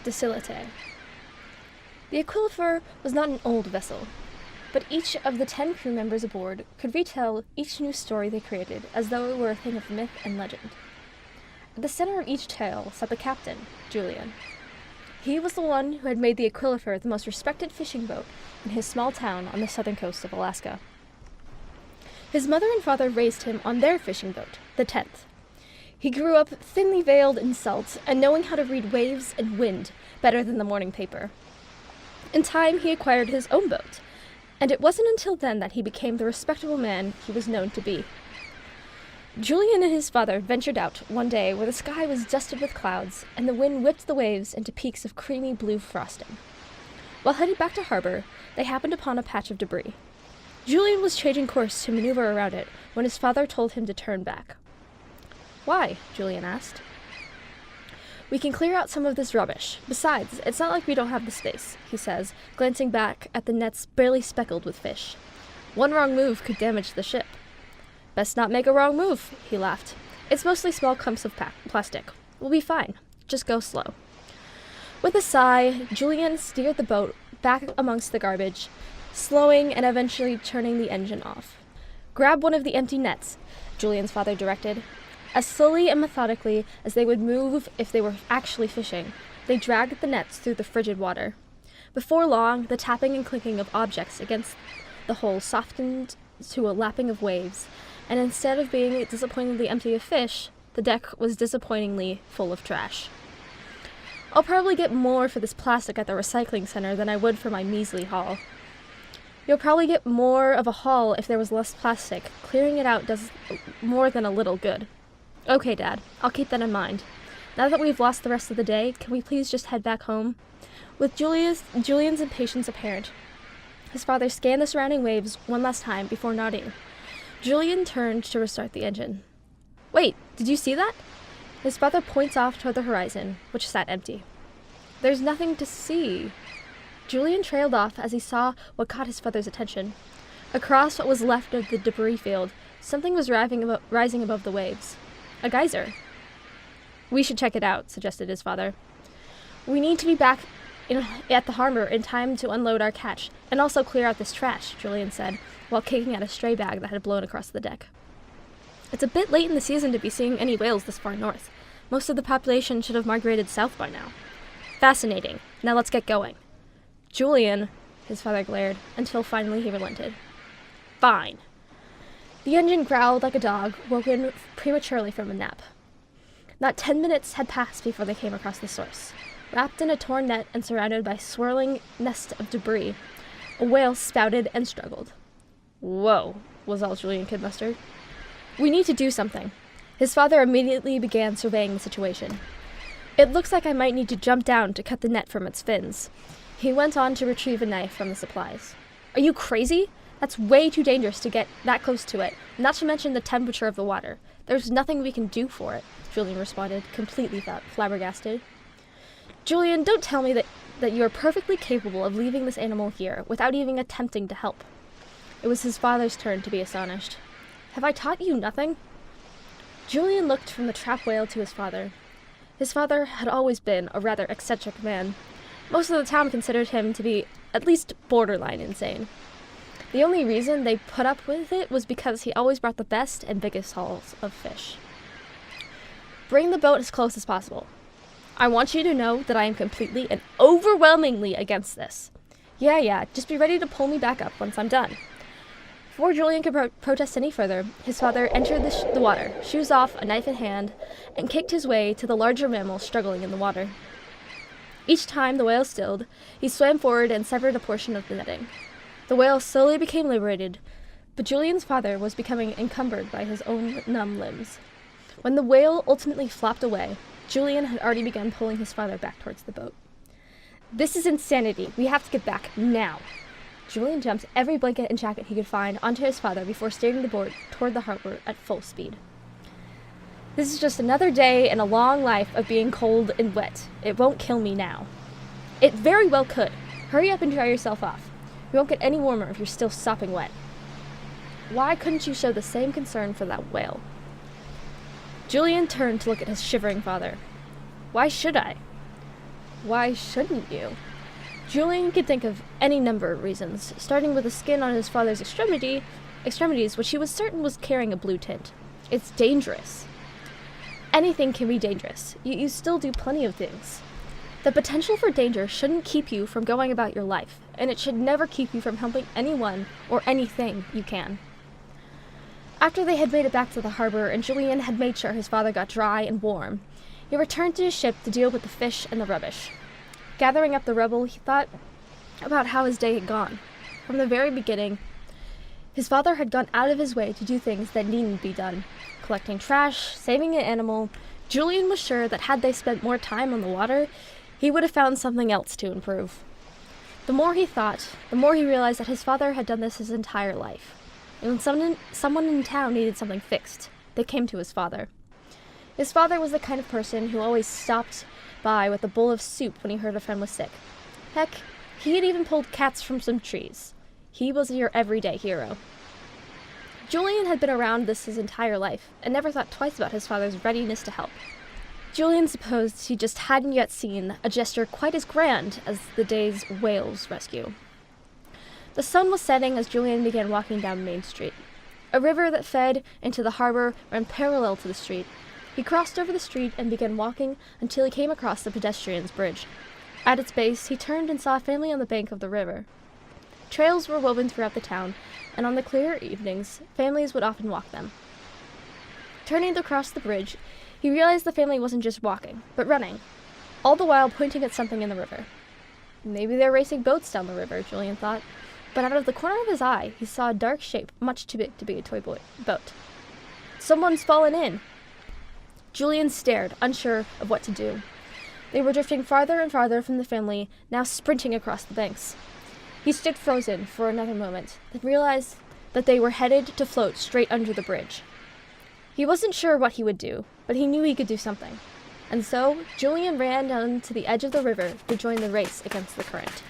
Docilite. The Aquifer was not an old vessel, but each of the 10 crew members aboard could retell each new story they created as though it were a thing of myth and legend. At the center of each tale sat the captain, Julian. He was the one who had made the Aquifer the most respected fishing boat in his small town on the southern coast of Alaska. His mother and father raised him on their fishing boat, the 10th. He grew up thinly veiled in salt and knowing how to read waves and wind better than the morning paper. In time, he acquired his own boat, and it wasn't until then that he became the respectable man he was known to be. Julian and his father ventured out one day where the sky was dusted with clouds and the wind whipped the waves into peaks of creamy blue frosting. While headed back to harbor, they happened upon a patch of debris. Julian was changing course to maneuver around it when his father told him to turn back. "Why?" Julian asked. "We can clear out some of this rubbish. Besides, it's not like we don't have the space," he says, glancing back at the nets barely speckled with fish. "One wrong move could damage the ship." "Best not make a wrong move," he laughed. "It's mostly small clumps of plastic. We'll be fine. Just go slow." With a sigh, Julian steered the boat back amongst the garbage, slowing and eventually turning the engine off. "Grab one of the empty nets," Julian's father directed. As slowly and methodically as they would move if they were actually fishing, they dragged the nets through the frigid water. Before long, the tapping and clinking of objects against the hull softened to a lapping of waves, and instead of being disappointingly empty of fish, the deck was disappointingly full of trash. "I'll probably get more for this plastic at the recycling center than I would for my measly haul." "You'll probably get more of a haul if there was less plastic. Clearing it out does more than a little good." "Okay, Dad, I'll keep that in mind. Now that we've lost the rest of the day, can we please just head back home?" With Julian's impatience apparent, his father scanned the surrounding waves one last time before nodding. Julian turned to restart the engine. "Wait, did you see that?" His father points off toward the horizon, which sat empty. "There's nothing to see." Julian trailed off as he saw what caught his father's attention. Across what was left of the debris field, something was rising above the waves. A geyser. "We should check it out," suggested his father. "We need to be back at the harbor in time to unload our catch, and also clear out this trash," Julian said, while kicking at a stray bag that had blown across the deck. "It's a bit late in the season to be seeing any whales this far north. Most of the population should have migrated south by now." "Fascinating. Now let's get going." "Julian," his father glared, until finally he relented. "Fine." The engine growled like a dog, woken prematurely from a nap. Not 10 minutes had passed before they came across the source. Wrapped in a torn net and surrounded by a swirling nest of debris, a whale spouted and struggled. "Whoa," was all Julian could muster. "We need to do something." His father immediately began surveying the situation. "It looks like I might need to jump down to cut the net from its fins." He went on to retrieve a knife from the supplies. "Are you crazy? That's way too dangerous to get that close to it, not to mention the temperature of the water. There's nothing we can do for it," Julian responded, completely flabbergasted. "Julian, don't tell me that you are perfectly capable of leaving this animal here without even attempting to help." It was his father's turn to be astonished. "Have I taught you nothing?" Julian looked from the trapped whale to his father. His father had always been a rather eccentric man. Most of the town considered him to be at least borderline insane. The only reason they put up with it was because he always brought the best and biggest hauls of fish. "Bring the boat as close as possible. I want you to know that I am completely and overwhelmingly against this. Yeah, just be ready to pull me back up once I'm done." Before Julian could protest any further, his father entered the water, shoes off, a knife in hand, and kicked his way to the larger mammal struggling in the water. Each time the whale stilled, he swam forward and severed a portion of the netting. The whale slowly became liberated, but Julian's father was becoming encumbered by his own numb limbs. When the whale ultimately flopped away, Julian had already begun pulling his father back towards the boat. "This is insanity. We have to get back now." Julian jumped every blanket and jacket he could find onto his father before steering the boat toward the harbor at full speed. "This is just another day in a long life of being cold and wet. It won't kill me now." "It very well could. Hurry up and dry yourself off. You won't get any warmer if you're still sopping wet." "Why couldn't you show the same concern for that whale?" Julian turned to look at his shivering father. "Why should I?" why shouldn't you? Julian could think of any number of reasons, starting with the skin on his father's extremities, which he was certain was carrying a blue tint. It's dangerous. Anything can be dangerous. You still do plenty of things. The potential for danger shouldn't keep you from going about your life, and it should never keep you from helping anyone or anything you can. After they had made it back to the harbor and Julian had made sure his father got dry and warm, he returned to his ship to deal with the fish and the rubbish. Gathering up the rubble, he thought about how his day had gone. From the very beginning, his father had gone out of his way to do things that needn't be done. Collecting trash, saving an animal, Julian was sure that had they spent more time on the water, he would have found something else to improve. The more he thought, the more he realized that his father had done this his entire life. And when someone in town needed something fixed, they came to his father. His father was the kind of person who always stopped by with a bowl of soup when he heard a friend was sick. Heck, he had even pulled cats from some trees. He was your everyday hero. Julian had been around this his entire life, and never thought twice about his father's readiness to help. Julian supposed he just hadn't yet seen a gesture quite as grand as the day's whale's rescue. The sun was setting as Julian began walking down Main Street. A river that fed into the harbor ran parallel to the street. He crossed over the street and began walking until he came across the pedestrian's bridge. At its base, he turned and saw a family on the bank of the river. Trails were woven throughout the town, and on the clear evenings, families would often walk them. Turning across the bridge, he realized the family wasn't just walking, but running, all the while pointing at something in the river. Maybe they're racing boats down the river, Julian thought, but out of the corner of his eye, he saw a dark shape much too big to be a toy boat. Someone's fallen in! Julian stared, unsure of what to do. They were drifting farther and farther from the family, now sprinting across the banks. He stood frozen for another moment, then realized that they were headed to float straight under the bridge. He wasn't sure what he would do, but he knew he could do something. And so, Julian ran down to the edge of the river to join the race against the current.